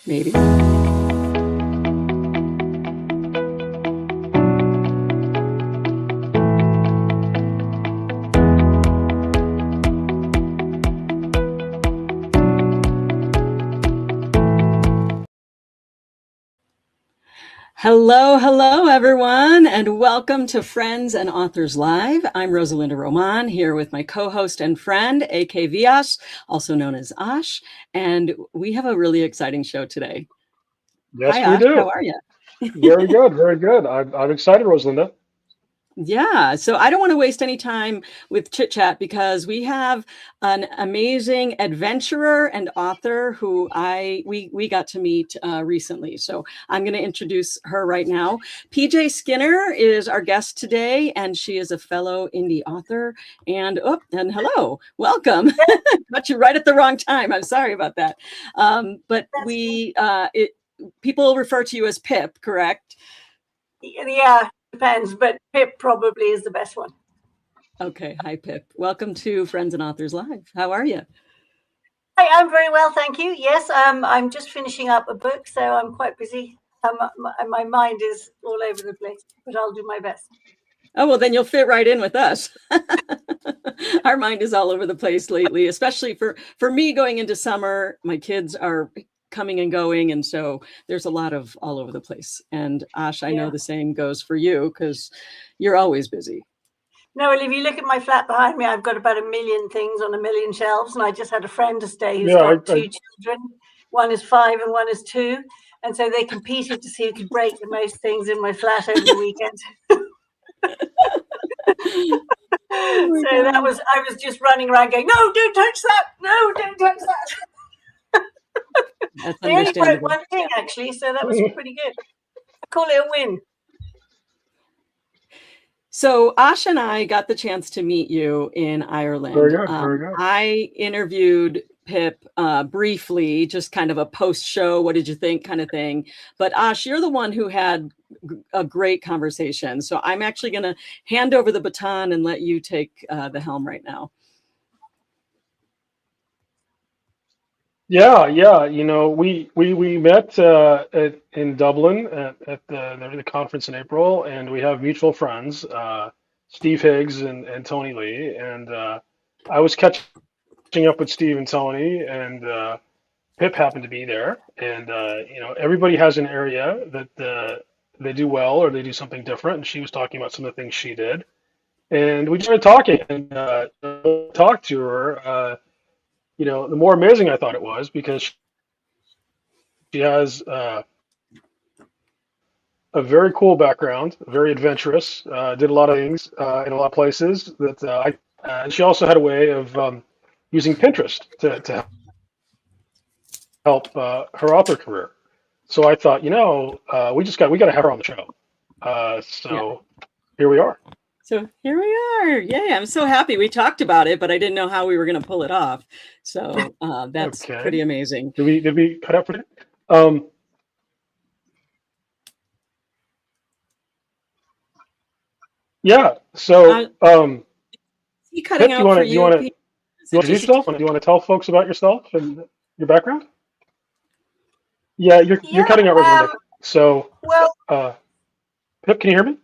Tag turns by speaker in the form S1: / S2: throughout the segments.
S1: maybe. Hello, everyone, and welcome to Friends and Authors Live. I'm Rosalinda Roman here with my co-host and friend, A.K. Vyas, also known as Ash, and we have a really exciting show today.
S2: Yes,
S1: Hi,
S2: we
S1: Ash.
S2: do.
S1: How are you?
S2: Very good, very good. I'm excited, Rosalinda.
S1: Yeah, so I don't want to waste any time with chit chat because we have an amazing adventurer and author who we got to meet recently. So I'm going to introduce her right now. PJ Skinner is our guest today, and she is a fellow indie author. And hello, welcome. Got you right at the wrong time. I'm sorry about that. But people refer to you as Pip, correct?
S3: Yeah, depends, but Pip probably is the best one.
S1: Okay. Hi, Pip. Welcome to Friends and Authors Live. How are you?
S3: Hi, I'm very well, thank you. Yes, I'm just finishing up a book, so I'm quite busy. My mind is all over the place, but I'll do my best.
S1: Oh, well, then you'll fit right in with us. Our mind is all over the place lately, especially for me going into summer. My kids are coming and going, and so there's a lot of all over the place. And Ash, I know the same goes for you because you're always busy.
S3: No, well, if you look at my flat behind me, I've got about 1 million things on 1 million shelves, and I just had a friend to stay who's got two children. One is 5 and one is 2, and so they competed to see who could break the most things in my flat over the weekend. I was just running around going, no, don't touch that. No, don't touch that.
S1: That's
S3: they only broke
S1: understandable.
S3: one thing, actually, so that was pretty good. I call it a win.
S1: So Ash and I got the chance to meet you in Ireland.
S2: Very good, very good.
S1: I interviewed Pip briefly, just kind of a post-show, what did you think kind of thing. But Ash, you're the one who had a great conversation. So I'm actually going to hand over the baton and let you take the helm right now.
S2: Yeah. You know, we met in Dublin at the conference in April, and we have mutual friends, Steve Higgs and Tony Lee, and I was catching up with Steve and Tony, and Pip happened to be there, and you know, everybody has an area that they do well or they do something different, and she was talking about some of the things she did, and we started talking and talked to her. You know, the more amazing I thought it was because she has a very cool background, very adventurous, did a lot of things in a lot of places that and she also had a way of using Pinterest to help her author career. So I thought, you know, we got to have her on the show. Here we are.
S1: So here we are. Yay, I'm so happy. We talked about it, but I didn't know how we were going to pull it off. So that's pretty amazing.
S2: Did we cut out for it? Yeah. So
S1: he cutting
S2: Pip,
S1: out for you?
S2: You want to introduce yourself? Do you want to tell folks about yourself and your background? Yeah, you're cutting out right now. So Pip, can you hear me?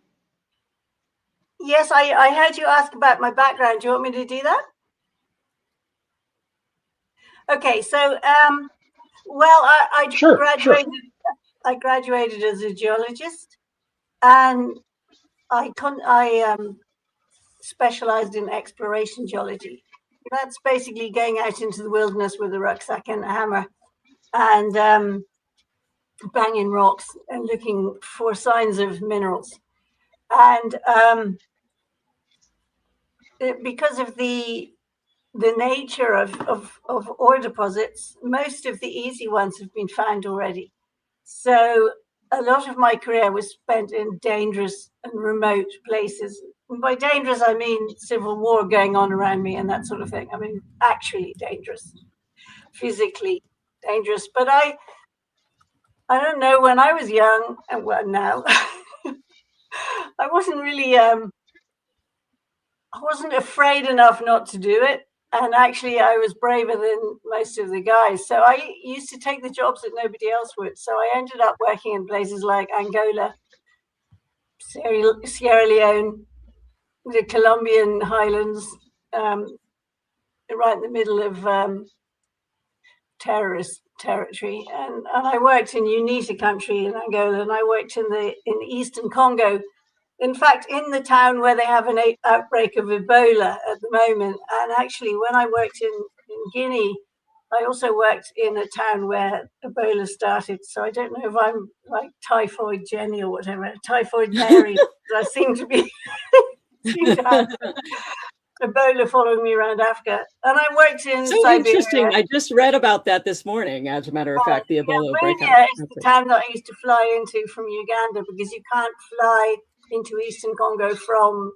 S3: Yes, I heard you ask about my background. Do you want me to do that? Okay, so I graduated.
S2: Sure.
S3: I graduated as a geologist, and I specialized in exploration geology. That's basically going out into the wilderness with a rucksack and a hammer, and banging rocks and looking for signs of minerals. And because of the nature of ore deposits, most of the easy ones have been found already. So a lot of my career was spent in dangerous and remote places. And by dangerous, I mean civil war going on around me and that sort of thing. I mean, actually dangerous, physically dangerous. But I don't know, when I was young, and well, now, I wasn't really, I wasn't afraid enough not to do it. And actually, I was braver than most of the guys. So I used to take the jobs that nobody else would. So I ended up working in places like Angola, Sierra Leone, the Colombian highlands, right in the middle of terrorist territory. And I worked in UNITA country in Angola, and I worked in Eastern Congo. In fact, in the town where they have an outbreak of Ebola at the moment. And actually, when I worked in Guinea, I also worked in a town where Ebola started. So I don't know if I'm like Typhoid Jenny or whatever, Typhoid Mary. I seem to have Ebola following me around Africa. And I worked in
S1: So
S3: Siberia.
S1: interesting. I just read about that this morning, as a matter of fact, the Ebola breakout.
S3: It's the town that I used to fly into from Uganda, because you can't fly into Eastern Congo from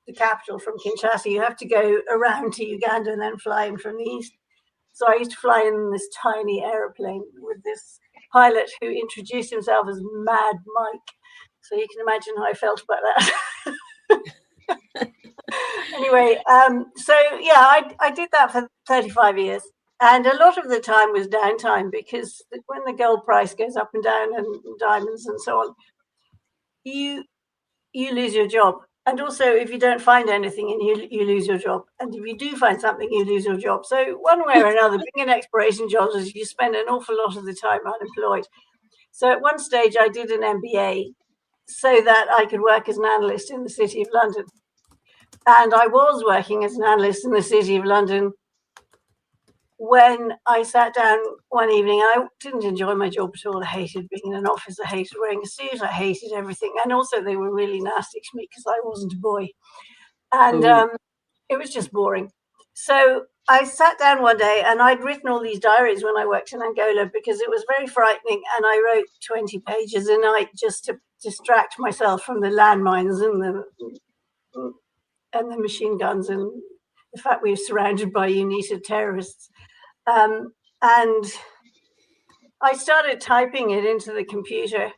S3: the capital, from Kinshasa. You have to go around to Uganda and then fly in from the east. So I used to fly in this tiny aeroplane with this pilot who introduced himself as Mad Mike. So you can imagine how I felt about that. Anyway, so yeah, I did that for 35 years. And a lot of the time was downtime, because when the gold price goes up and down, and diamonds and so on, you lose your job. And also, if you don't find anything, and you lose your job. And if you do find something, you lose your job. So one way or another, being an exploration geologist, you spend an awful lot of the time unemployed. So at one stage, I did an MBA so that I could work as an analyst in the City of London. And I was working as an analyst in the City of London when I sat down one evening. I didn't enjoy my job at all. I hated being in an office. I hated wearing a suit. I hated everything. And also, they were really nasty to me because I wasn't a boy. And it was just boring. So I sat down one day, and I'd written all these diaries when I worked in Angola, because it was very frightening. And I wrote 20 pages a night just to distract myself from the landmines and the machine guns, and the fact we were surrounded by UNITA terrorists. And I started typing it into the computer.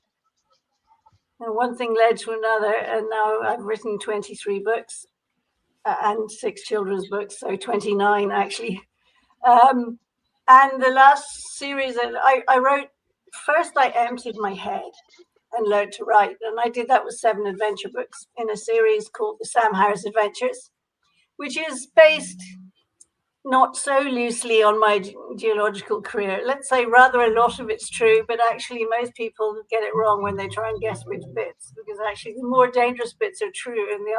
S3: And one thing led to another, and now I've written 23 books and 6 children's books, so 29 actually. And the last series that I wrote, first I emptied my head and learned to write. And I did that with 7 adventure books in a series called the Sam Harris Adventures, which is based not so loosely on my geological career. Let's say rather a lot of it's true, but actually most people get it wrong when they try and guess which bits, because actually the more dangerous bits are true, and the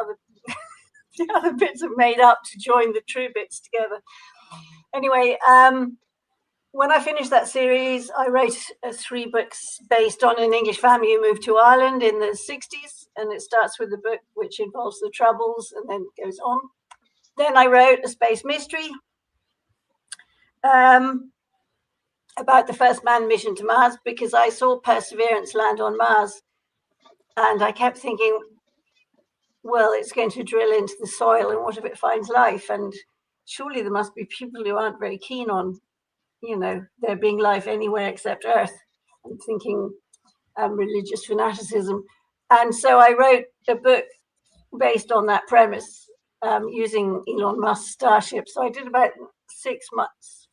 S3: other bits are made up to join the true bits together. Anyway, when I finished that series, I wrote 3 books based on an English family who moved to Ireland in the 60s. And it starts with the book which involves the Troubles and then goes on. Then I wrote a space mystery about the first manned mission to Mars, because I saw Perseverance land on Mars. And I kept thinking, well, it's going to drill into the soil, and what if it finds life? And surely there must be people who aren't very keen on, there being life anywhere except Earth. I'm thinking religious fanaticism. And so I wrote a book based on that premise, using Elon Musk's Starship. So I did about 6 months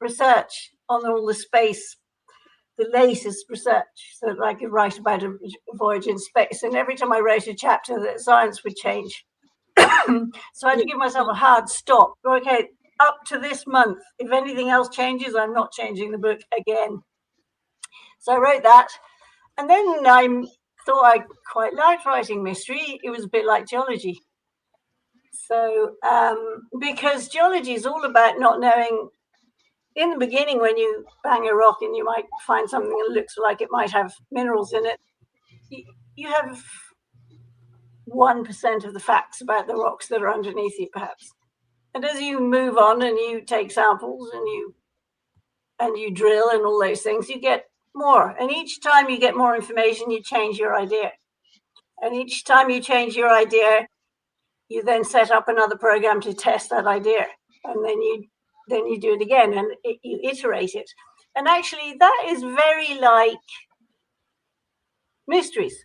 S3: research on all the space, the latest research, so that I could write about a voyage in space. And every time I wrote a chapter, the science would change. So I had to give myself a hard stop. Okay, up to this month, if anything else changes, I'm not changing the book again. So I wrote that. And then I thought I quite liked writing mystery. It was a bit like geology. So, because geology is all about not knowing. In the beginning, when you bang a rock and you might find something that looks like it might have minerals in it, you have 1% of the facts about the rocks that are underneath you, perhaps. And as you move on and you take samples and you drill and all those things, you get more. And each time you get more information, you change your idea. And each time you change your idea, you then set up another program to test that idea. And then you do it again, and you iterate it. And actually, that is very like mysteries.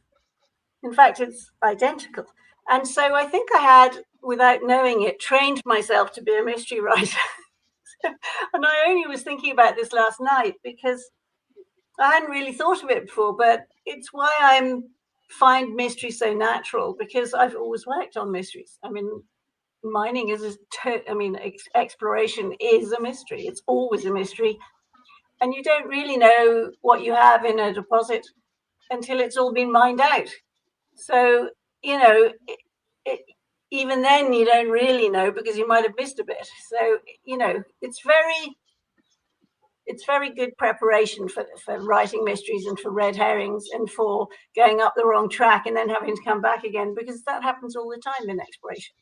S3: In fact, it's identical. And so I think I had without knowing it, trained myself to be a mystery writer. And I only was thinking about this last night because I hadn't really thought of it before, but it's why I find mystery so natural, because I've always worked on mysteries. I mean, mining is exploration is a mystery. It's always a mystery. And you don't really know what you have in a deposit until it's all been mined out. So, even then you don't really know because you might have missed a bit. So, it's very good preparation for writing mysteries and for red herrings and for going up the wrong track and then having to come back again, because that happens all the time in exploration.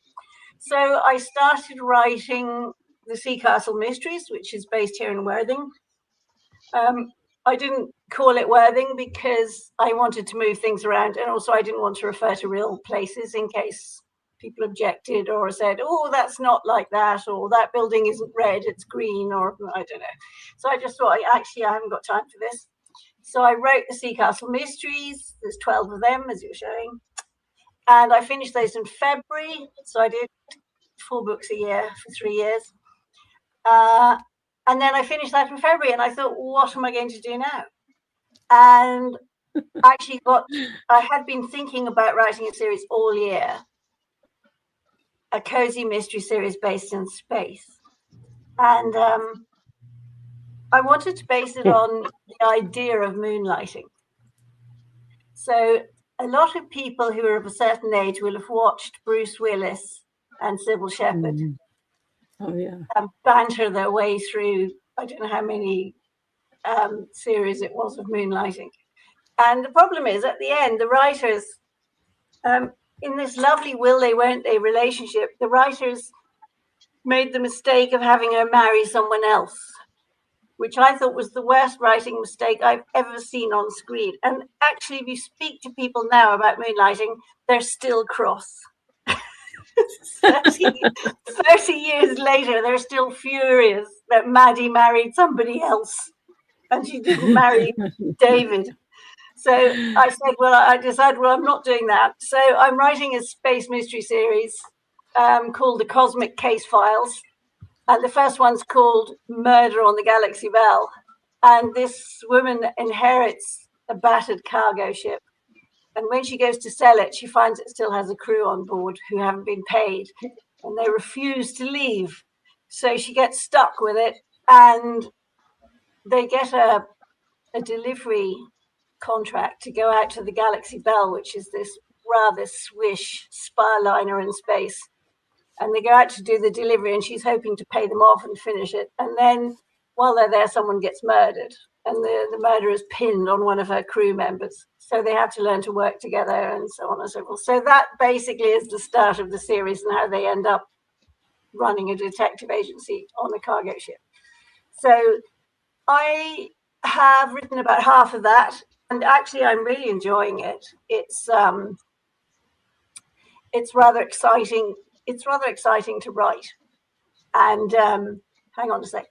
S3: So I started writing the Sea Castle Mysteries, which is based here in Worthing. I didn't call it Worthing because I wanted to move things around, and also I didn't want to refer to real places in case people objected or said, oh, that's not like that, or that building isn't red, it's green, or I don't know. So I just thought, I haven't got time for this. So I wrote the Sea Castle Mysteries. There's 12 of them, as you're showing. And I finished those in February. So I did 4 books a year for 3 years. And then I finished that in February, and I thought, what am I going to do now? And actually, I had been thinking about writing a series all year, a cozy mystery series based in space. And I wanted to base it on the idea of moonlighting. So a lot of people who are of a certain age will have watched Bruce Willis and Sybil Shepherd banter their way through, I don't know how many series it was of moonlighting. And the problem is, at the end, the writers, in this lovely will they, won't they relationship, the writers made the mistake of having her marry someone else, which I thought was the worst writing mistake I've ever seen on screen. And actually, if you speak to people now about moonlighting, they're still cross. 30 years later, they're still furious that Maddie married somebody else and she didn't marry David. So I decided, I'm not doing that. So I'm writing a space mystery series called The Cosmic Case Files. And the first one's called Murder on the Galaxy Bell. And this woman inherits a battered cargo ship. And when she goes to sell it, she finds it still has a crew on board who haven't been paid, and they refuse to leave. So she gets stuck with it, and they get a delivery contract to go out to the Galaxy Bell, which is this rather swish spy liner in space. And they go out to do the delivery, and she's hoping to pay them off and finish it. And then while they're there, someone gets murdered, and the murderer is pinned on one of her crew members. So they have to learn to work together and so on and so forth. So that basically is the start of the series and how they end up running a detective agency on a cargo ship. So I have written about half of that, and actually I'm really enjoying it. It's rather exciting. It's rather exciting to write. And hang on a sec.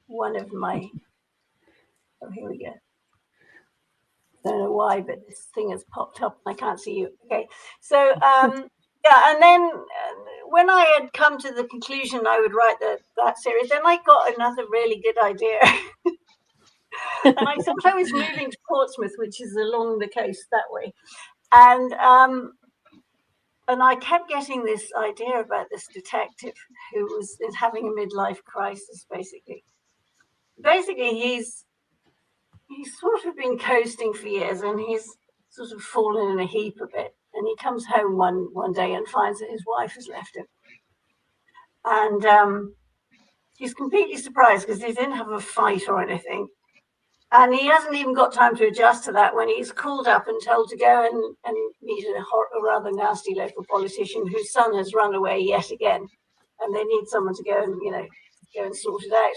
S3: One of my, here we go. I don't know why, but this thing has popped up and I can't see you. Okay, so and then when I had come to the conclusion I would write that series, then I got another really good idea. And I thought I was moving to Portsmouth, which is along the coast that way. And I kept getting this idea about this detective who is having a midlife crisis, basically. Basically, he's sort of been coasting for years, and he's sort of fallen in a heap a bit. And he comes home one day and finds that his wife has left him. And he's completely surprised because he didn't have a fight or anything. And he hasn't even got time to adjust to that when he's called up and told to go and meet a rather nasty local politician whose son has run away yet again. And they need someone to go and sort it out.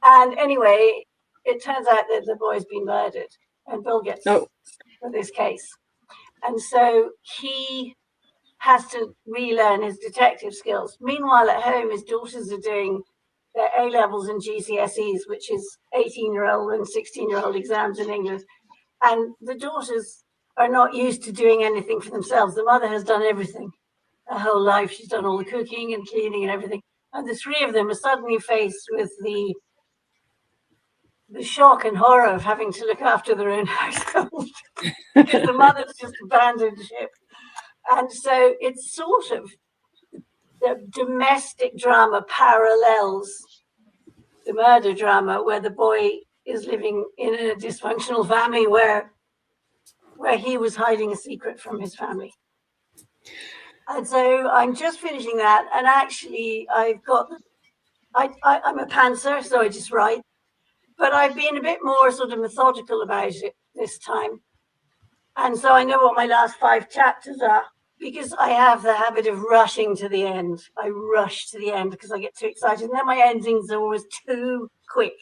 S3: And anyway, it turns out that the boy's been murdered, and Bill gets for this case. And so he has to relearn his detective skills. Meanwhile, at home, his daughters are doing their A-levels and GCSEs, which is 18-year-old and 16-year-old exams in English. And the daughters are not used to doing anything for themselves. The mother has done everything. her whole life. She's done all the cooking and cleaning and everything. And the three of them are suddenly faced with the shock and horror of having to look after their own household because the mother's just abandoned ship. And so it's sort of the domestic drama parallels the murder drama, where the boy is living in a dysfunctional family where he was hiding a secret from his family. And so I'm just finishing that, and actually I'm a pantser, so I just write, but I've been a bit more sort of methodical about it this time. And so I know what my last 5 chapters are, because I have the habit of rushing to the end. I rush to the end because I get too excited. And then my endings are always too quick.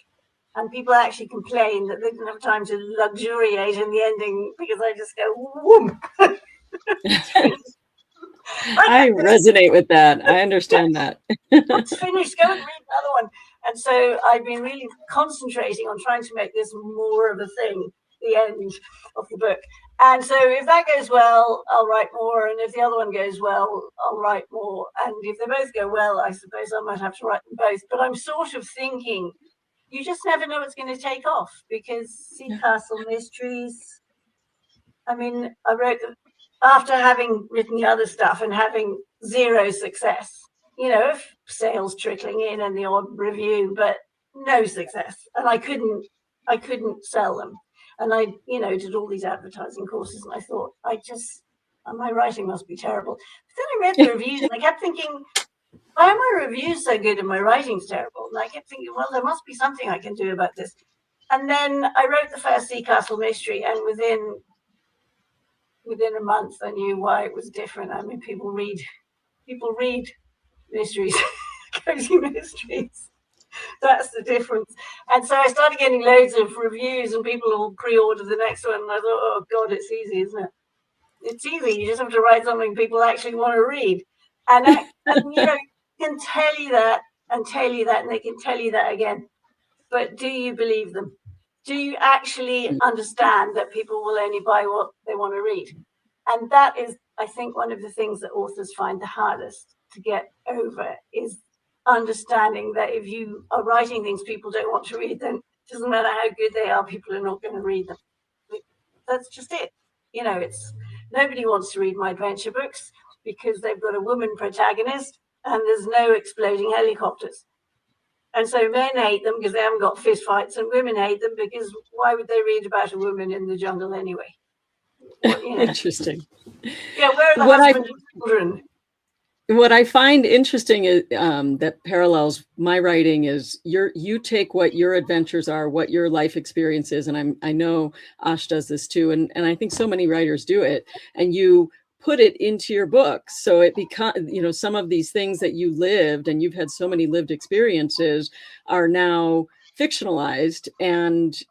S3: And people actually complain that they didn't have time to luxuriate in the ending because I just go, whoom.
S1: I resonate with that. I understand that.
S3: It's finished, go and read another one. And so I've been really concentrating on trying to make this more of a thing, the end of the book. And so if that goes well, I'll write more. And if the other one goes well, I'll write more. And if they both go well, I suppose I might have to write them both. But I'm sort of thinking, you just never know what's going to take off, because Sea Castle Mysteries, I mean, I wrote them after having written the other stuff and having zero success, you know, sales trickling in and the odd review, but no success. And I couldn't sell them. And I, you know, did all these advertising courses, and I thought, my writing must be terrible. But then I read the reviews and I kept thinking, why are my reviews so good and my writing's terrible? And I kept thinking, well, there must be something I can do about this. And then I wrote the first Sea Castle mystery, and within a month I knew why it was different. I mean, people read mysteries, cozy mysteries. That's the difference. And so I started getting loads of reviews, and people will pre-order the next one. And I thought, oh God, it's easy, isn't it? It's easy. You just have to write something people actually want to read. And you know, can tell you that and tell you that, and they can tell you that again. But do you believe them? Do you actually understand that people will only buy what they want to read? And that is, I think, one of the things that authors find the hardest to get over, is understanding that if you are writing things people don't want to read, then it doesn't matter how good they are, people are not going to read them. That's just it. You know, nobody wants to read my adventure books because they've got a woman protagonist and there's no exploding helicopters. And so men hate them because they haven't got fist fights, and women hate them because why would they read about a woman in the jungle anyway? You know.
S1: Interesting.
S3: Yeah, where are the husband and children?
S1: What I find interesting is that parallels my writing is you take what your adventures are, what your life experience is, and I know Ash does this too, and I think so many writers do it, and you put it into your books, so it becomes, you know, some of these things that you lived, and you've had so many lived experiences, are now fictionalized, and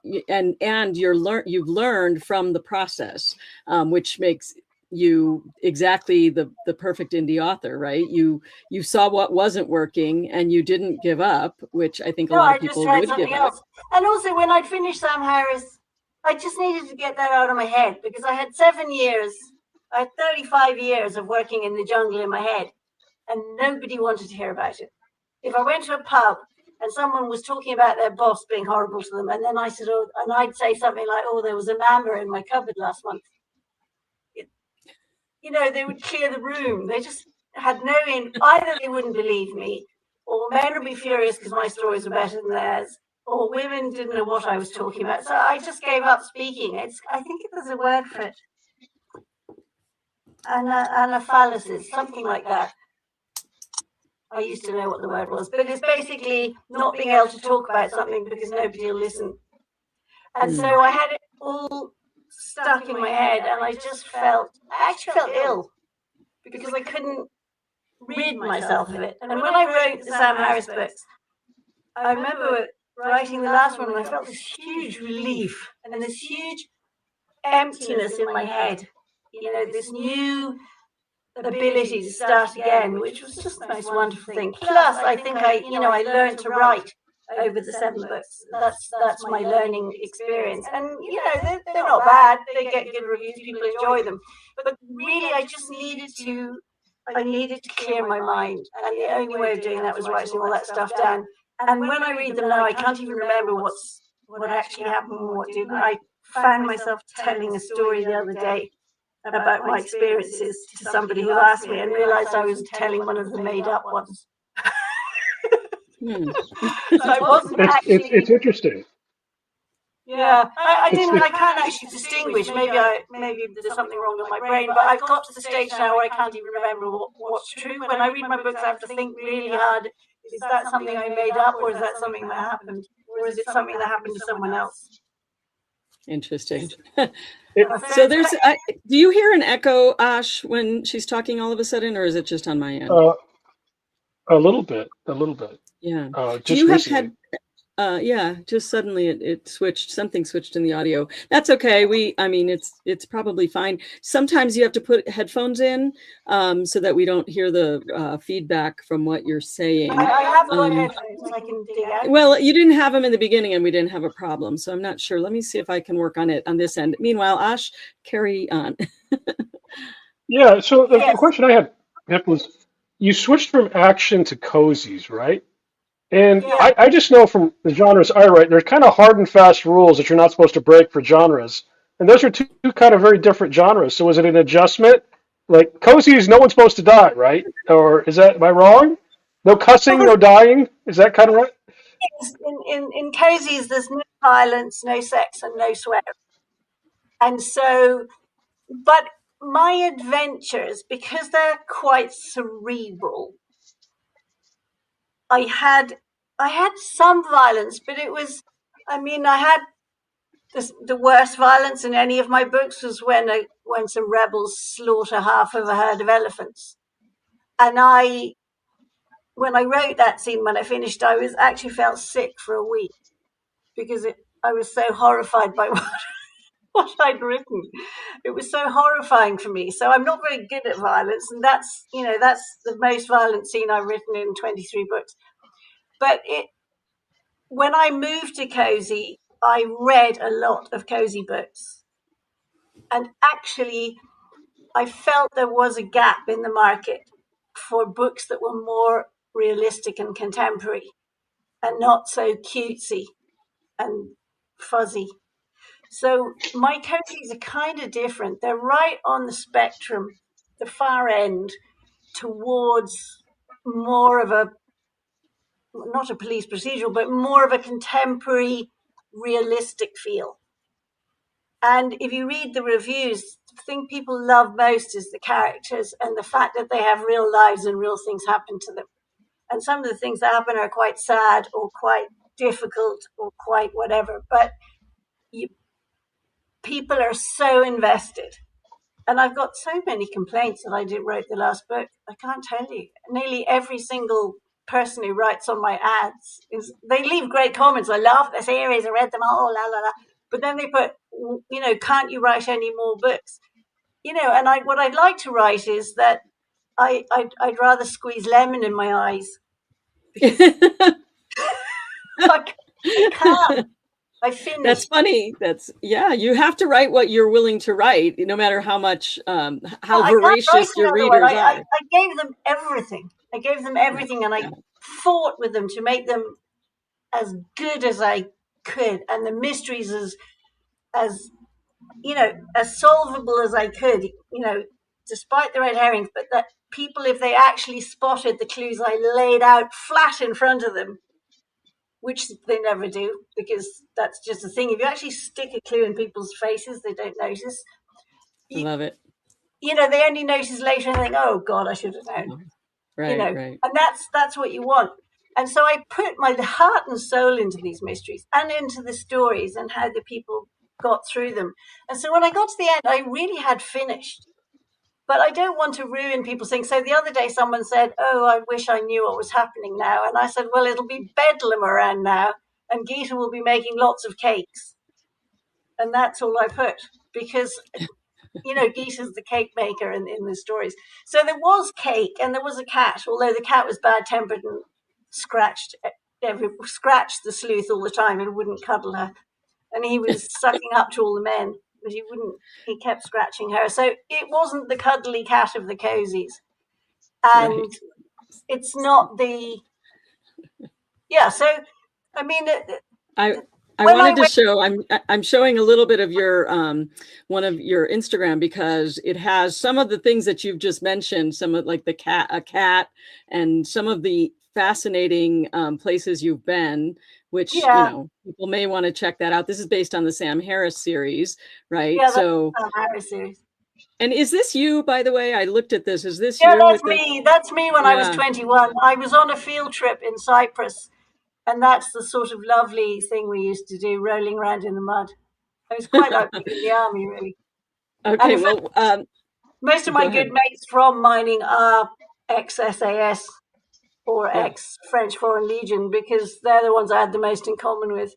S1: you've learned from the process, which makes you exactly the perfect indie author, right? You saw what wasn't working and you didn't give up, which I think a lot of people would give up.
S3: And also, when I'd finished Sam Harris, I just needed to get that out of my head, because I had 35 years of working in the jungle in my head, and nobody wanted to hear about it. If I went to a pub and someone was talking about their boss being horrible to them, and then I said, oh, and I'd say something like, oh, there was a mamba in my cupboard last month. You know, they would clear the room. They just had either they wouldn't believe me, or men would be furious because my stories were better than theirs, or women didn't know what I was talking about. So I just gave up speaking. I think there's a word for it. Anaphylaxis, something like that. I used to know what the word was, but it's basically not being able to talk about something because nobody will listen. And so I had it all stuck in my head, and I actually felt ill because I couldn't rid myself of it. And when I wrote the Sam Harris books, I remember writing the last one, and I felt this huge relief and this huge emptiness in my head. You know, this new ability to start again, which was just the most wonderful thing. Plus, I think I learned to write over the 7 books. That's my learning experience. And, you know, they're not bad. They get good reviews. People enjoy them. But really, I just needed to I needed to clear my mind. And the only way of doing that was writing all that stuff down. And when I read them now, I can't even remember what actually happened and what didn't. I found myself telling a story the other day about my experiences to somebody who asked me and realized I was telling one of the made up ones. So I wasn't actually.
S2: It's interesting.
S3: Yeah, I can't actually distinguish. Maybe there's something wrong with my brain, but I've got to the stage now where I can't even remember what's true. When I read my books, I have to think really hard. Is that something I made up, or is that something that happened, or is it something that happened to someone else?
S1: Interesting. So do you hear an echo, Ash, when she's talking all of a sudden, or is it just on my end?
S2: A little bit.
S1: Yeah.
S2: Do you have had?
S1: Yeah, just suddenly it switched. Something switched in the audio. That's okay. It's probably fine. Sometimes you have to put headphones in so that we don't hear the feedback from what you're saying.
S3: I have got headphones I can dig out.
S1: Well, you didn't have them in the beginning and we didn't have a problem. So I'm not sure. Let me see if I can work on it on this end. Meanwhile, Ash, carry on.
S2: Yeah, so the question I had was, you switched from action to cozies, right? And yeah. I just know from the genres I write, there's kind of hard and fast rules that you're not supposed to break for genres. And those are two kind of very different genres. So is it an adjustment? Like cozies, no one's supposed to die, right? Or am I wrong? No cussing, no dying? Is that kind of right?
S3: Yes, in cozies, there's no violence, no sex, and no swearing. And so, but my adventures, because they're quite cerebral, I had some violence, but it was, I had the worst violence in any of my books was when some rebels slaughter half of a herd of elephants. And when I wrote that scene, when I finished, I was actually felt sick for a week because I was so horrified by what I'd written. It was so horrifying for me. So I'm not very good at violence, and that's the most violent scene I've written in 23 books. But when I moved to cozy, I read a lot of cozy books, and actually, I felt there was a gap in the market for books that were more realistic and contemporary, and not so cutesy and fuzzy. So my cozies are kind of different. They're right on the spectrum, the far end, towards more of not a police procedural, but more of a contemporary, realistic feel. And if you read the reviews, the thing people love most is the characters and the fact that they have real lives and real things happen to them. And some of the things that happen are quite sad or quite difficult or quite whatever. But people are so invested. And I've got so many complaints that I wrote the last book. I can't tell you. Nearly every single person who writes on my ads they leave great comments. I love the series. I read them all. La la la. But then they put, can't you write any more books? And what I'd like to write is that I'd rather squeeze lemon in my eyes. I can't. I finished.
S1: That's funny. You have to write what you're willing to write, no matter how much, how voracious your readers are.
S3: I gave them everything. And I fought with them to make them as good as I could, and the mysteries as solvable as I could, despite the red herrings, but that people, if they actually spotted the clues I laid out flat in front of them, which they never do, because that's just the thing. If you actually stick a clue in people's faces, they don't notice.
S1: I love it.
S3: They only notice later and think, "Oh God, I should have known."
S1: Right,
S3: right. And that's what you want. And so I put my heart and soul into these mysteries and into the stories and how the people got through them. And so when I got to the end, I really had finished. But I don't want to ruin people's things. So the other day someone said, "Oh, I wish I knew what was happening now." And I said, "Well, it'll be bedlam around now, and Geeta will be making lots of cakes." And that's all I put, because Geeta's the cake maker in the stories. So there was cake and there was a cat, although the cat was bad-tempered and scratched the sleuth all the time and wouldn't cuddle her. And he was sucking up to all the men, but he kept scratching her. So it wasn't the cuddly cat of the cozies. and
S1: Right.
S3: it's not the So I mean,
S1: I I
S3: when I
S1: wanted to
S3: went,
S1: show I'm showing a little bit of your one of your Instagram because it has some of the things that you've just mentioned, some of like a cat, and some of the fascinating places you've been, which
S3: yeah,
S1: people may want to check that out. This is based on the Sam Harris series, right?
S3: yeah, that's
S1: So,
S3: Harry series.
S1: and is this you, by the way? I looked at this. Is this
S3: Yeah,
S1: you
S3: that's
S1: with the?
S3: me. That's me when I was
S1: Yeah.
S3: 21. I was on a field trip in Cyprus, and that's the sort of lovely thing we used to do, rolling around in the mud. I was quite like being in the army, really. And
S1: Okay.
S3: in fact,
S1: Well,
S3: most of
S1: go
S3: my good
S1: ahead.
S3: mates from mining are ex-SAS or
S1: Yeah.
S3: ex-French Foreign Legion because they're the ones I had the most in common with.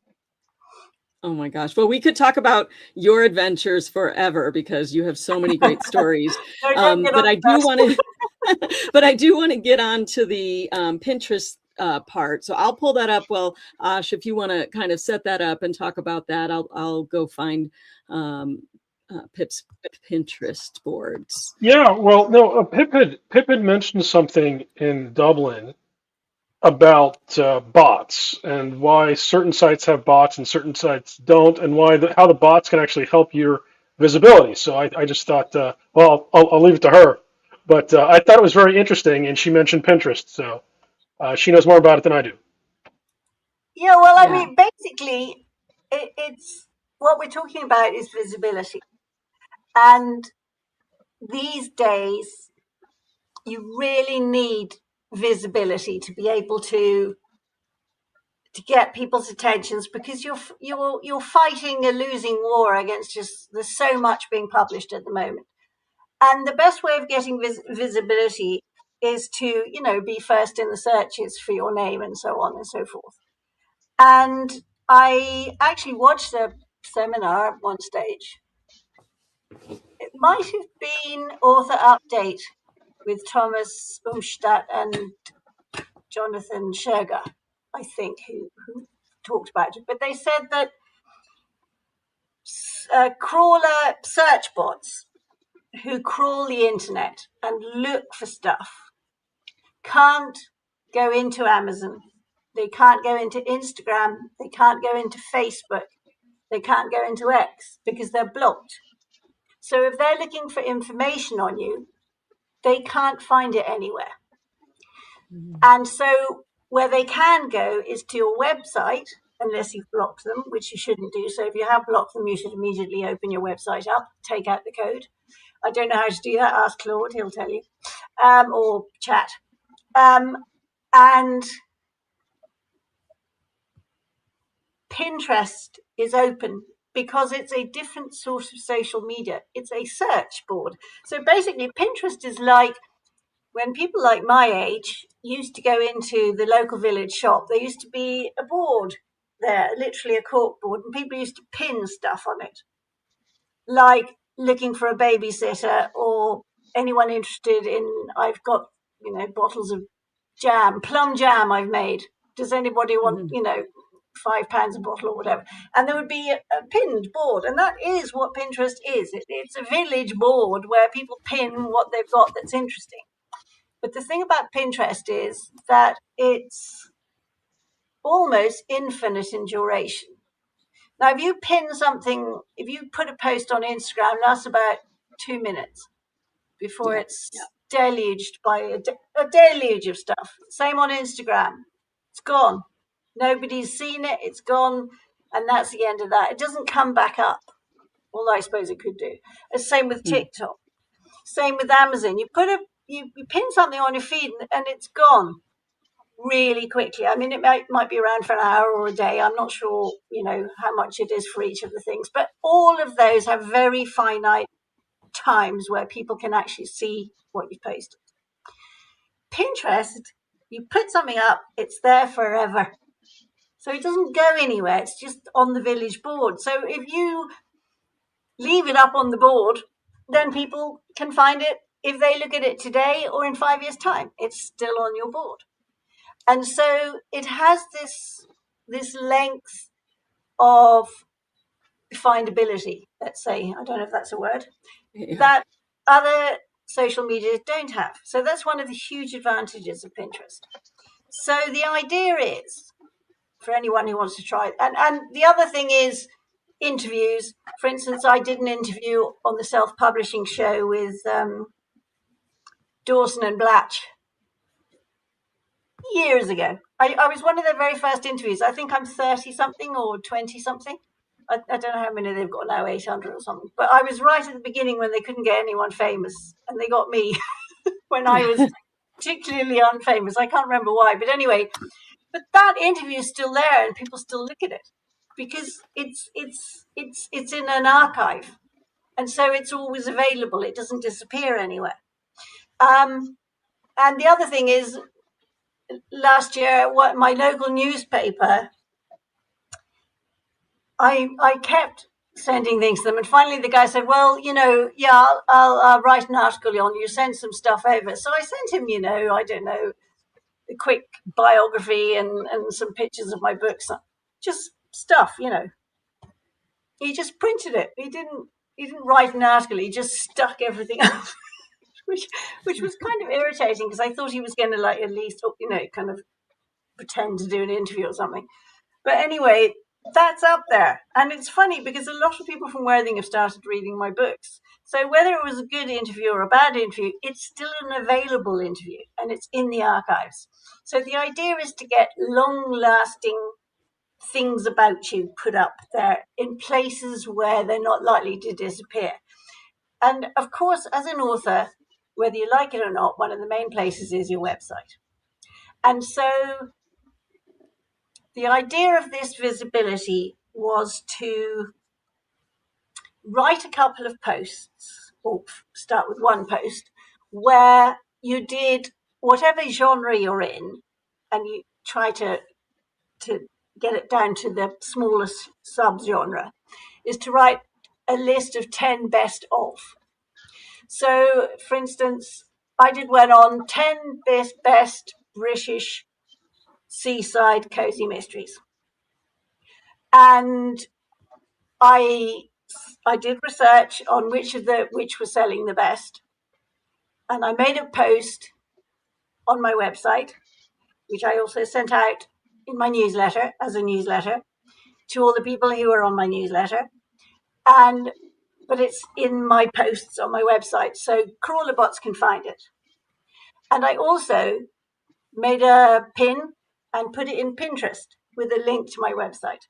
S1: Oh my gosh. Well, we could talk about your adventures forever because you have so many great stories.
S3: No, don't get
S1: But
S3: on
S1: I
S3: to
S1: do
S3: that.
S1: want to, but I do want to get on to the Pinterest part. So I'll pull that up. Well, Ash, if you want to kind of set that up and talk about that, I'll go find um, Pip's Pinterest boards.
S2: Yeah, well, no, Pip had mentioned something in Dublin about bots and why certain sites have bots and certain sites don't, and how the bots can actually help your visibility. So I just thought, well, I'll leave it to her. But I thought it was very interesting, and she mentioned Pinterest, so she knows more about it than I do.
S3: Yeah, well, I
S1: Yeah.
S3: mean, basically, it's what we're talking about is visibility. And these days, you really need visibility to be able to get people's attentions because you're fighting a losing war against just there's so much being published at the moment. And the best way of getting visibility is to be first in the searches for your name and so on and so forth. And I actually watched a seminar at one stage. It might have been Author Update with Thomas Umstadt and Jonathan Sherger, I think, who talked about it. But they said that crawler search bots who crawl the internet and look for stuff can't go into Amazon. They can't go into Instagram. They can't go into Facebook. They can't go into X because they're blocked. So if they're looking for information on you, they can't find it anywhere. And so where they can go is to your website, unless you've blocked them, which you shouldn't do. So if you have blocked them, you should immediately open your website up, take out the code. I don't know how to do that. Ask Claude, he'll tell you, or chat. And Pinterest is open because it's a different sort of social media. It's a search board. So basically, Pinterest is like when people like my age used to go into the local village shop, there used to be a board there, literally a cork board, and people used to pin stuff on it, like looking for a babysitter or anyone interested in, I've got, bottles of jam, plum jam I've made. Does anybody want,
S1: Mhm.
S3: £5 a bottle or whatever? And there would be a pinned board. And that is what Pinterest is. It's a village board where people pin what they've got that's interesting. But the thing about Pinterest is that it's almost infinite in duration. Now, if you pin something, if you put a post on Instagram, that's about 2 minutes before
S1: Yeah.
S3: it's deluged by a deluge of stuff. Same on Instagram. It's gone. Nobody's seen it. It's gone. And that's the end of that. It doesn't come back up. Although I suppose it could do. The same with
S1: Mm.
S3: TikTok. Same with Amazon. You pin something on your feed and it's gone really quickly. I mean, it might be around for an hour or a day. I'm not sure, how much it is for each of the things. But all of those have very finite times where people can actually see what you posted. Pinterest, you put something up, it's there forever. So it doesn't go anywhere. It's just on the village board. So if you leave it up on the board, then people can find it if they look at it today or in 5 years' time. It's still on your board. And so it has this length of findability, let's say, I don't know if that's a word,
S1: Yeah.
S3: that other social media don't have. So that's one of the huge advantages of Pinterest. So the idea is, for anyone who wants to try it, and the other thing is interviews. For instance, I did an interview on the self-publishing show with Dawson and Blatch years ago. I was one of their very first interviews. I think I'm 30 something or 20 something. I don't know how many they've got now, 800 or something. But I was right at the beginning when they couldn't get anyone famous, and they got me when I was particularly unfamous. I can't remember why, but anyway. But that interview is still there, and people still look at it because it's in an archive, and so it's always available. It doesn't disappear anywhere. And the other thing is, last year, my local newspaper, I kept sending things to them, and finally the guy said, "Well, yeah, I'll write an article on you. Send some stuff over." So I sent him, I don't know, a quick biography and some pictures of my books, just stuff, He just printed it. He didn't write an article. He just stuck everything up, which was kind of irritating because I thought he was going to at least, kind of pretend to do an interview or something. But anyway, that's up there. And it's funny because a lot of people from Worthing have started reading my books. So whether it was a good interview or a bad interview, it's still an available interview and it's in the archives. So the idea is to get long-lasting things about you put up there in places where they're not likely to disappear. And of course, as an author, whether you like it or not, one of the main places is your website. And so the idea of this visibility was to write a couple of posts, or start with one post, where you did whatever genre you're in, and you try to get it down to the smallest sub-genre, is to write a list of 10 best of. So, for instance, I did one on 10 best British seaside cozy mysteries. And I did research on which were selling the best. And I made a post on my website, which I also sent out in my newsletter, as a newsletter, to all the people who are on my newsletter. But it's in my posts on my website, so crawlerbots can find it. And I also made a pin and put it in Pinterest with a link to my website.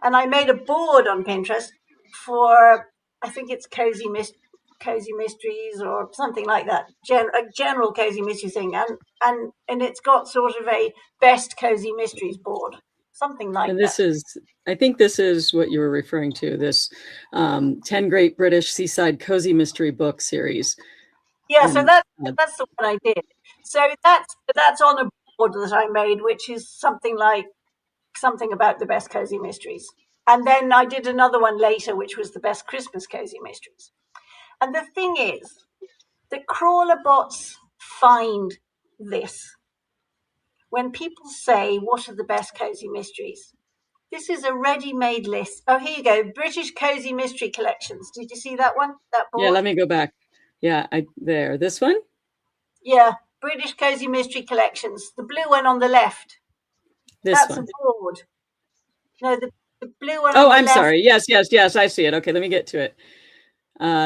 S3: And I made a board on Pinterest for, I think it's cozy mysteries or something like that, a general cozy mystery thing, and it's got sort of a best cozy mysteries board, something like
S1: and
S3: that.
S1: I think this is what you were referring to, this 10 Great British Seaside Cozy Mystery Book series.
S3: Yeah, so that's the one I did. So that's on a board that I made, which is something about the best cozy mysteries. And then I did another one later, which was the best Christmas cozy mysteries. And the thing is that crawlerbots find this. When people say, what are the best cozy mysteries? This is a ready-made list. Oh, here you go. British Cozy Mystery Collections. Did you see that one? That board?
S1: Yeah, let me go back. Yeah, this one?
S3: Yeah, British Cozy Mystery Collections. The blue one on the left. That's a board. No, the blue one.
S1: Oh, I'm sorry. Yes, I see it. Okay, let me get to it.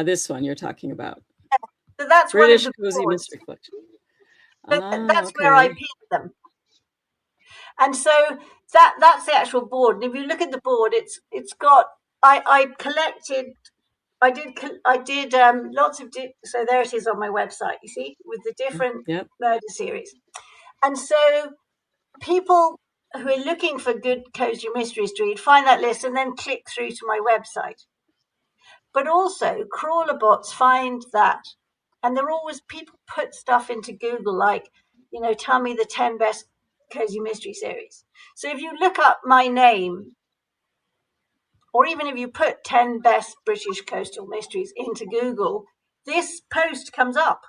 S1: This one you're talking about.
S3: Yeah. So that's
S1: British
S3: one of the
S1: Cozy
S3: boards.
S1: Mystery Collection.
S3: That's where I pinned them. And so that's the actual board. And if you look at the board, it's got, I did lots of, so there it is on my website, you see, with the different murder series. And so people who are looking for good cozy mysteries to read find that list and then click through to my website. But also crawlerbots find that, and they're always, people put stuff into Google like, tell me the 10 best cozy mystery series. So if you look up my name, or even if you put 10 best British coastal mysteries into Google, this post comes up.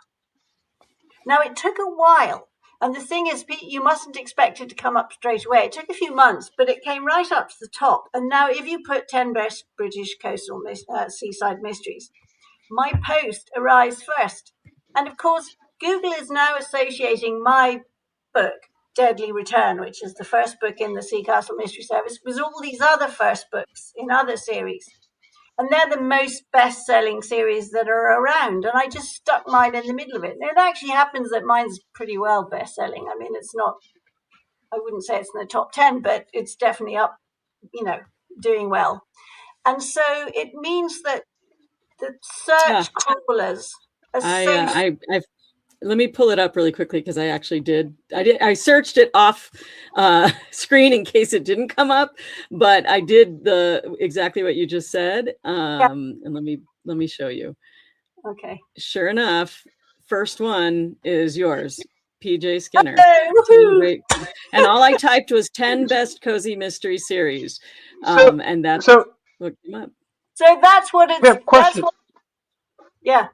S3: Now, it took a while. And the thing is, you mustn't expect it to come up straight away. It took a few months, but it came right up to the top. And now if you put 10 best British coastal seaside mysteries, my post arrives first. And of course, Google is now associating my book, Deadly Return, which is the first book in the Sea Castle Mystery Service, with all these other first books in other series. And they're the most best-selling series that are around. And I just stuck mine in the middle of it. And it actually happens that mine's pretty well best-selling. I mean, it's not, I wouldn't say it's in the top 10, but it's definitely up, doing well. And so it means that the search crawlers
S1: let me pull it up really quickly because I actually did. I searched it off screen in case it didn't come up, but I did exactly what you just said. And let me show you.
S3: Okay.
S1: Sure enough, first one is yours, PJ Skinner. And all I typed was 10 best cozy mystery series, and that's what came up.
S3: So that's what it's.
S2: Yeah, question.
S3: Yeah.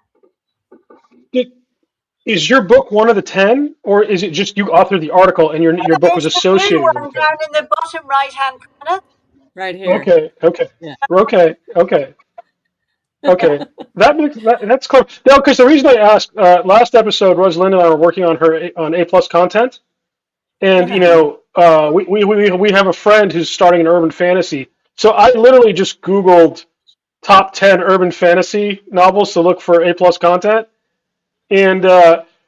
S2: Is your book one of the 10, or is it just you authored the article and your book was associated with it?
S3: Down in the bottom right-hand corner.
S1: Right here.
S2: Okay.
S1: Yeah.
S2: Okay. That's cool. No, because the reason I asked, last episode, Rosalind and I were working on A+ content, and we have a friend who's starting an urban fantasy. So I literally just Googled top 10 urban fantasy novels to look for A+ content. And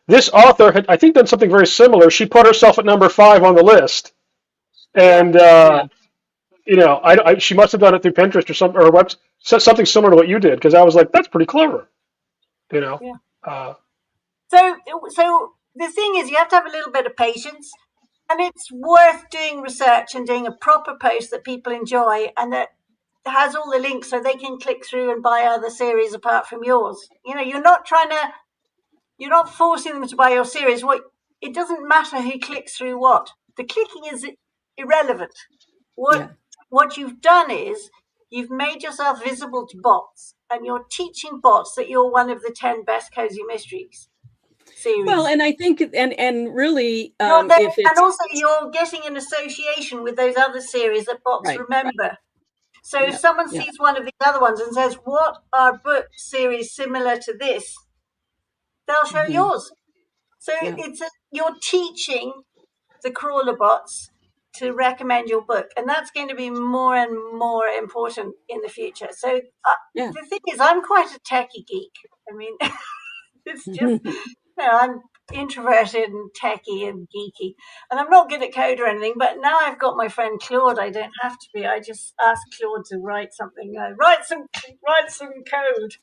S2: this author had, I think, done something very similar. She put herself at number 5 on the list, and she must have done it through Pinterest or something similar to what you did. Because I was like, that's pretty clever,
S3: Yeah. So the thing is, you have to have a little bit of patience, and it's worth doing research and doing a proper post that people enjoy and that has all the links so they can click through and buy other series apart from yours. You're not forcing them to buy your series. It doesn't matter who clicks through what. The clicking is irrelevant. What you've done is you've made yourself visible to bots, and you're teaching bots that you're one of the 10 best cozy mysteries series.
S1: Well, and I think, and really,
S3: and also you're getting an association with those other series that bots remember. Right. So if someone sees one of the other ones and says, "What are book series similar to this?" they'll show yours. So you're teaching the crawler bots to recommend your book, and that's going to be more and more important in the future. So the thing is, I'm quite a techie geek. I mean, it's just I'm introverted and techie and geeky, and I'm not good at code or anything. But now I've got my friend Claude. I don't have to be. I just ask Claude to write something. Write some code.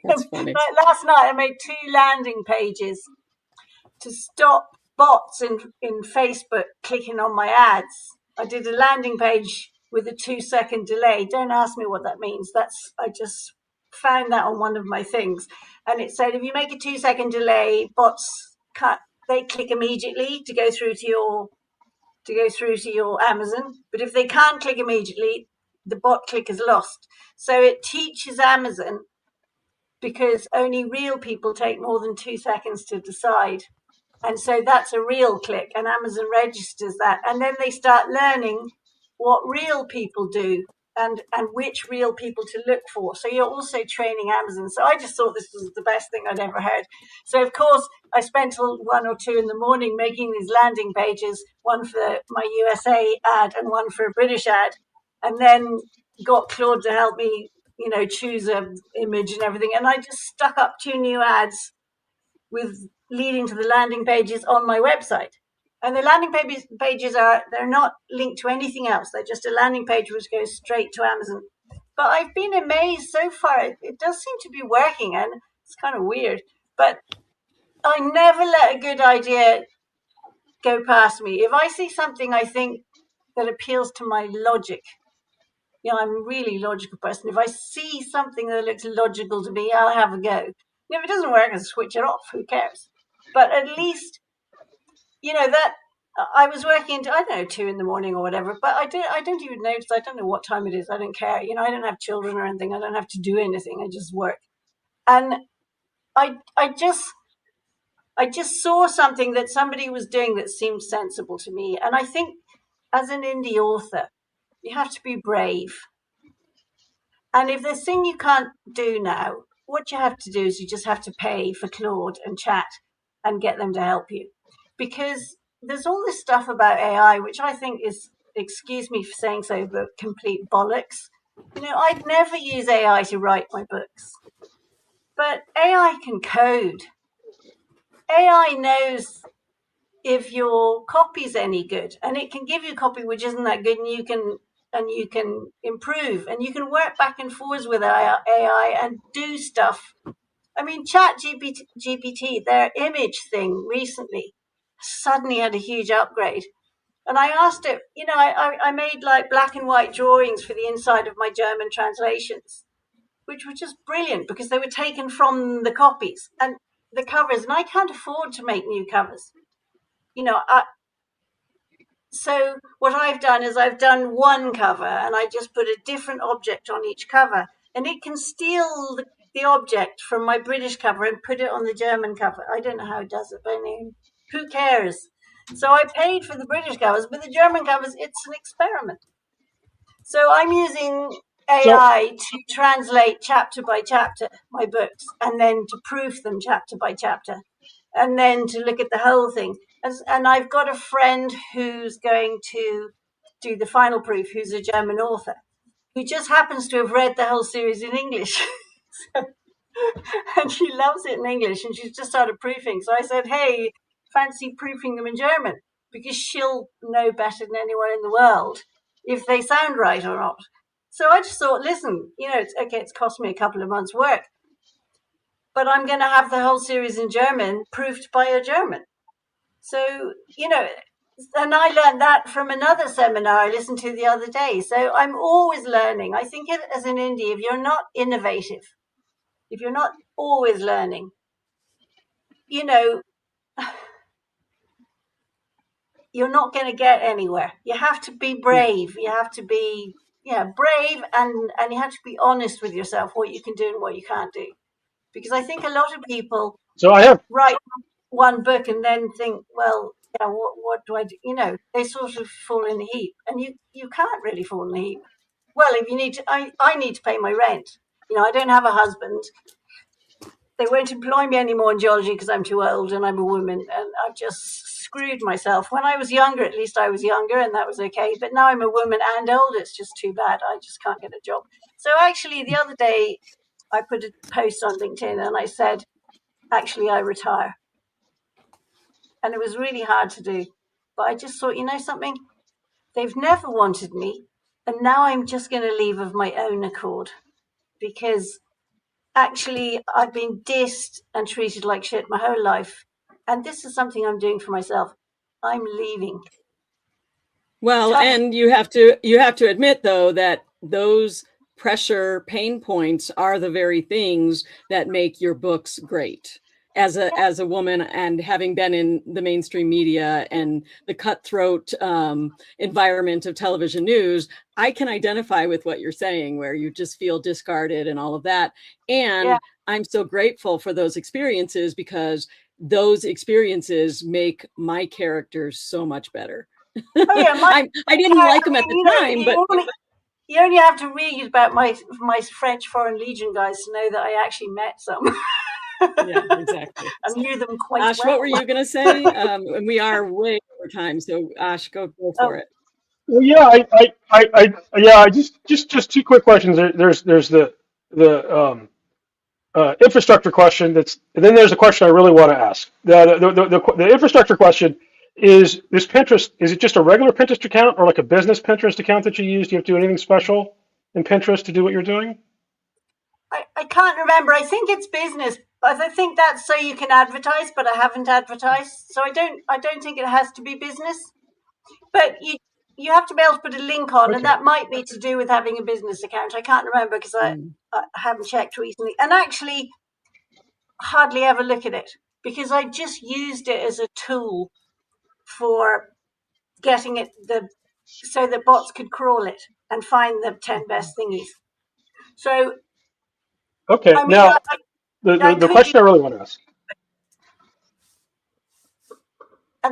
S1: That's funny.
S3: Like last night, I made 2 landing pages to stop bots in Facebook clicking on my ads. I did a landing page with a 2-second delay. Don't ask me what that means. I just found that on one of my things, and it said if you make a 2-second delay, bots they click immediately to go through to your Amazon. But if they can't click immediately, the bot click is lost. So it teaches Amazon, because only real people take more than 2 seconds to decide. And so that's a real click, and Amazon registers that. And then they start learning what real people do and which real people to look for. So you're also training Amazon. So I just thought this was the best thing I'd ever heard. So, of course, I spent till 1 or 2 in the morning making these landing pages, one for my USA ad and one for a British ad, and then got Claude to help me choose an image and everything. And I just stuck up 2 new ads with leading to the landing pages on my website. And the landing pages they're not linked to anything else. They're just a landing page which goes straight to Amazon. But I've been amazed so far. It does seem to be working, and it's kind of weird. But I never let a good idea go past me. If I see something I think that appeals to my logic, I'm a really logical person. If I see something that looks logical to me, I'll have a go. And if it doesn't work, I'll switch it off. Who cares? But at least, that I was working until 2 in the morning or whatever. But I don't even notice. I don't know what time it is. I don't care. I don't have children or anything. I don't have to do anything. I just work. And I just saw something that somebody was doing that seemed sensible to me. And I think as an indie author, you have to be brave. And if there's a thing you can't do now, what you have to do is you just have to pay for Claude and Chat and get them to help you, because there's all this stuff about AI, which I think is, excuse me for saying so, but complete bollocks. You know, I'd never use AI to write my books, but AI can code. AI knows if your copy's any good, and it can give you a copy which isn't that good, and you can improve, and you can work back and forwards with AI and do stuff. I mean, GPT, their image thing recently suddenly had a huge upgrade. And I asked it, you know, I made like black and white drawings for the inside of my German translations, which were just brilliant because they were taken from the copies and the covers, and I can't afford to make new covers. You know, so what I've done is I've done one cover and I just put a different object on each cover, and it can steal the object from my British cover and put it on the German cover. I don't know how it does it, but I mean, who cares? So I paid for the British covers, but the German covers, it's an experiment. So I'm using AI to translate chapter by chapter my books, and then to proof them chapter by chapter, and then to look at the whole thing. And I've got a friend who's going to do the final proof, who's a German author, who just happens to have read the whole series in English. And she loves it in English, and she's just started proofing. So I said, hey, fancy proofing them in German? Because she'll know better than anyone in the world if they sound right or not. So I just thought, listen, you know, it's cost me a couple of months' work, but I'm going to have the whole series in German, proofed by a German. So, you know, and I learned that from another seminar I listened to the other day. So I'm always learning. I think as an indie, if you're not innovative, if you're not always learning, you know, you're not going to get anywhere. You have to be brave. You have to be, brave, and you have to be honest with yourself, what you can do and what you can't do. Because I think a lot of people write one book and then think, well, yeah, what do I do? You know, they sort of fall in a heap, and you can't really fall in a heap. Well, if you need to, I need to pay my rent. You know, I don't have a husband. They won't employ me anymore in geology because I'm too old and I'm a woman, and I've just screwed myself. When I was younger, at least I was younger, and that was okay. But now I'm a woman and old. It's just too bad. I just can't get a job. So actually, the other day, I put a post on LinkedIn and I said, actually, I retire. And it was really hard to do. But I just thought, you know something? They've never wanted me. And now I'm just going to leave of my own accord. Because actually, I've been dissed and treated like shit my whole life. And this is something I'm doing for myself. I'm leaving.
S1: Well, and you have to admit, though, that those pressure pain points are the very things that make your books great. As a woman, and having been in the mainstream media and the cutthroat environment of television news, I can identify with what you're saying, where you just feel discarded and all of that. And I'm so grateful for those experiences, because those experiences make my characters so much better.
S3: Oh, yeah,
S1: I didn't like them at the time, but
S3: you only have to read about my French Foreign Legion guys to know that I actually met some.
S1: Yeah, exactly.
S3: I knew them quite
S1: Ash,
S3: well.
S1: what were you going to say? And we are way over time, so Ash, go for it.
S2: Well, yeah, just two quick questions. There's the infrastructure question. And then there's a question I really want to ask. The infrastructure question is this Pinterest. Is it just a regular Pinterest account or like a business Pinterest account that you use? Do you have to do anything special in Pinterest to do what you're doing?
S3: I can't remember. I think it's business. I think that's so you can advertise, but I haven't advertised, so I don't think it has to be business. But you have to be able to put a link on, and that might be to do with having a business account. I can't remember because I haven't checked recently, and actually hardly ever look at it because I just used it as a tool for getting it so that bots could crawl it and find the 10 best thingies. So
S2: okay, I mean, now the question I really want to ask.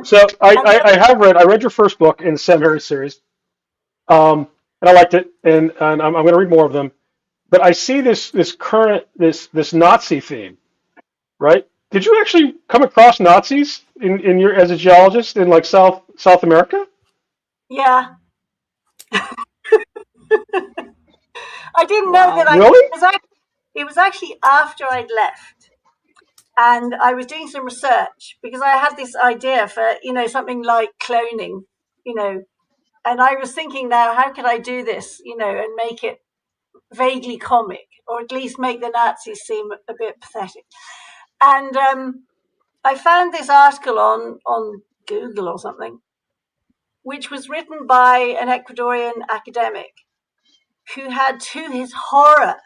S2: So I read your first book in the Sam Harris series, and I liked it, and I'm going to read more of them. but I see this current this Nazi theme, right? Did you actually come across Nazis in your as a geologist in like South America?
S3: Yeah, I didn't know
S1: Wow.
S3: that
S2: Really?
S3: it was actually after I'd left, and I was doing some research because I had this idea for, something like cloning, you know, and I was thinking now, how could I do this, and make it vaguely comic, or at least make the Nazis seem a bit pathetic. And I found this article on Google or something, which was written by an Ecuadorian academic who had, to his horror,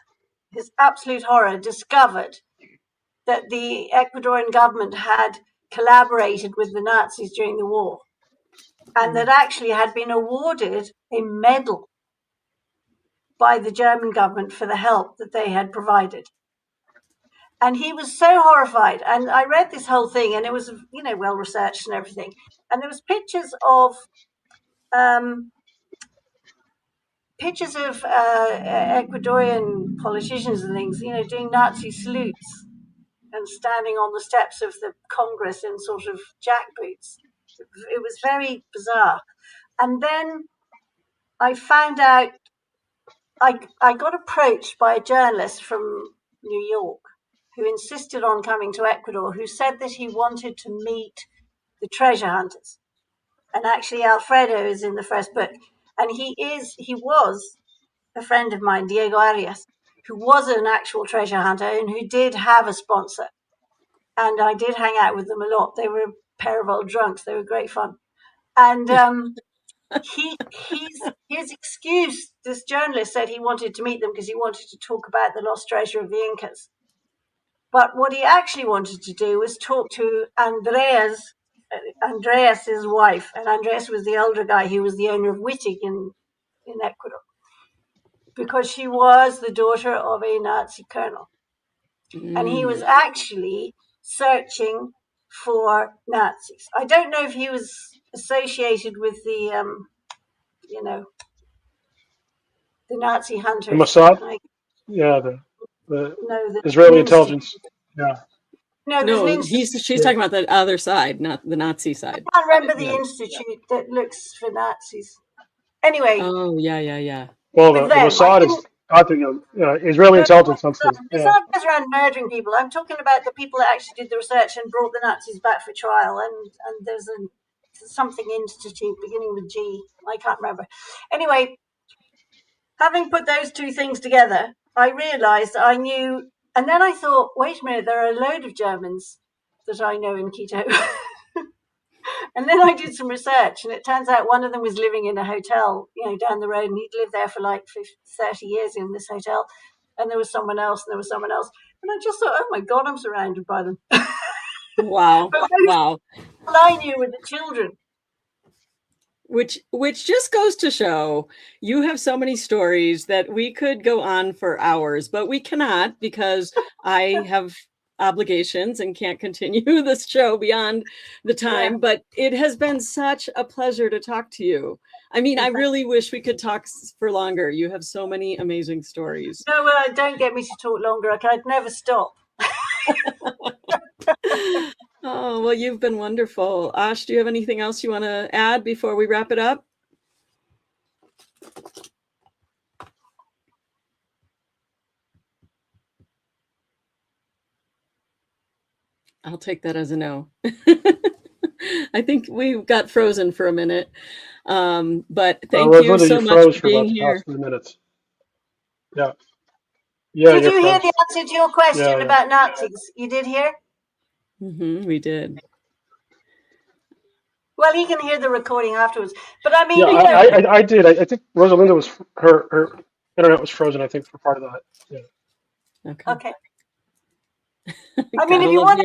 S3: his absolute horror, discovered that the Ecuadorian government had collaborated with the Nazis during the war, and that actually had been awarded a medal by the German government for the help that they had provided. And he was so horrified. And I read this whole thing, and it was, well researched and everything. And there was pictures of Ecuadorian politicians and things, doing Nazi salutes and standing on the steps of the Congress in sort of jackboots. It was very bizarre. And then I found out, I got approached by a journalist from New York who insisted on coming to Ecuador, who said that he wanted to meet the treasure hunters. And actually, Alfredo is in the first book. And he was a friend of mine, Diego Arias, who was an actual treasure hunter and who did have a sponsor. And I did hang out with them a lot. They were a pair of old drunks. They were great fun. And his excuse, this journalist said he wanted to meet them because he wanted to talk about the lost treasure of the Incas. But what he actually wanted to do was talk to Andreas's wife. And Andreas was the older guy who was the owner of Wittig in Ecuador, because she was the daughter of a Nazi colonel. And he was actually searching for Nazis. I don't know if he was associated with the, the Nazi hunters.
S2: The Mossad? Yeah, the Israeli intelligence. Yeah.
S3: No,
S1: she's talking about the other side, not the Nazi side.
S3: I can't remember the institute that looks for Nazis. Anyway.
S1: Oh, yeah.
S2: Well, the Mossad is, I think, Israeli intelligence.
S3: Mossad goes around murdering people. I'm talking about the people that actually did the research and brought the Nazis back for trial. And there's something institute beginning with G. I can't remember. Anyway, having put those two things together, I realized I knew. And then I thought, wait a minute, there are a load of Germans that I know in Quito. And then I did some research, and it turns out one of them was living in a hotel, down the road, and he'd lived there for like 30 years in this hotel. And there was someone else, and there was someone else. And I just thought, oh my God, I'm surrounded by them.
S1: Wow. Wow.
S3: All I knew were the children.
S1: Which just goes to show you have so many stories that we could go on for hours, but we cannot, because I have obligations and can't continue this show beyond the time. Yeah. But it has been such a pleasure to talk to you. I mean, I really wish we could talk for longer. You have so many amazing stories.
S3: No, don't get me to talk longer. I'd never stop.
S1: Oh, well, you've been wonderful. Ash, do you have anything else you want to add before we wrap it up? I'll take that as a no. I think we got frozen for a minute. But thank you so much for being here.
S2: 3 minutes. Yeah.
S3: Did you hear the answer to your question about Nazis? You did hear?
S1: Mm-hmm, we did.
S3: Well, you can hear the recording afterwards. But I mean,
S2: I did. I think Rosalinda was her internet was frozen. I think for part of that. Yeah.
S3: Okay. I mean, if you want,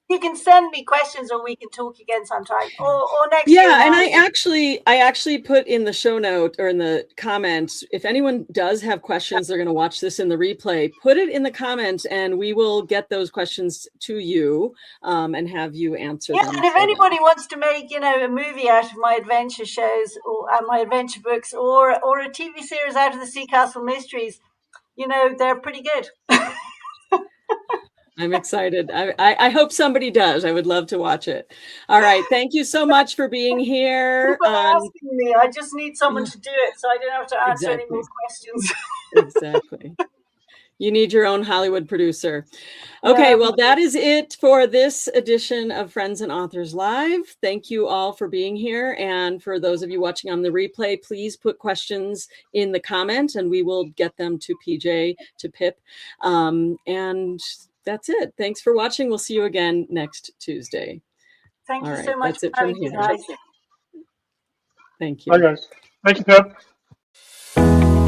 S3: you can send me questions, or we can talk again sometime, or next year.
S1: Yeah, and I actually put in the show note or in the comments, if anyone does have questions, they're going to watch this in the replay, put it in the comments, and we will get those questions to you and have you answer them.
S3: And if anybody wants to make, a movie out of my adventure shows or my adventure books, or a TV series out of the Sea Castle Mysteries, you know, they're pretty good.
S1: I'm excited. I hope somebody does. I would love to watch it. All right. Thank you so much for being here.
S3: People are asking me. I just need someone
S1: Yeah.
S3: to do it, so I don't have to answer any
S1: Exactly.
S3: more questions.
S1: Exactly. You need your own Hollywood producer. Okay, well, that is it for this edition of Friends and Authors Live. Thank you all for being here. And for those of you watching on the replay, please put questions in the comments and we will get them to PJ, to Pip. And that's it. Thanks for watching. We'll see you again next Tuesday.
S3: Thank
S1: All
S3: you
S1: right,
S3: so much
S1: that's it
S3: for
S1: from
S3: having me,
S1: here.
S3: guys.
S1: Thank you.
S2: Bye, guys. Thank you, Pip.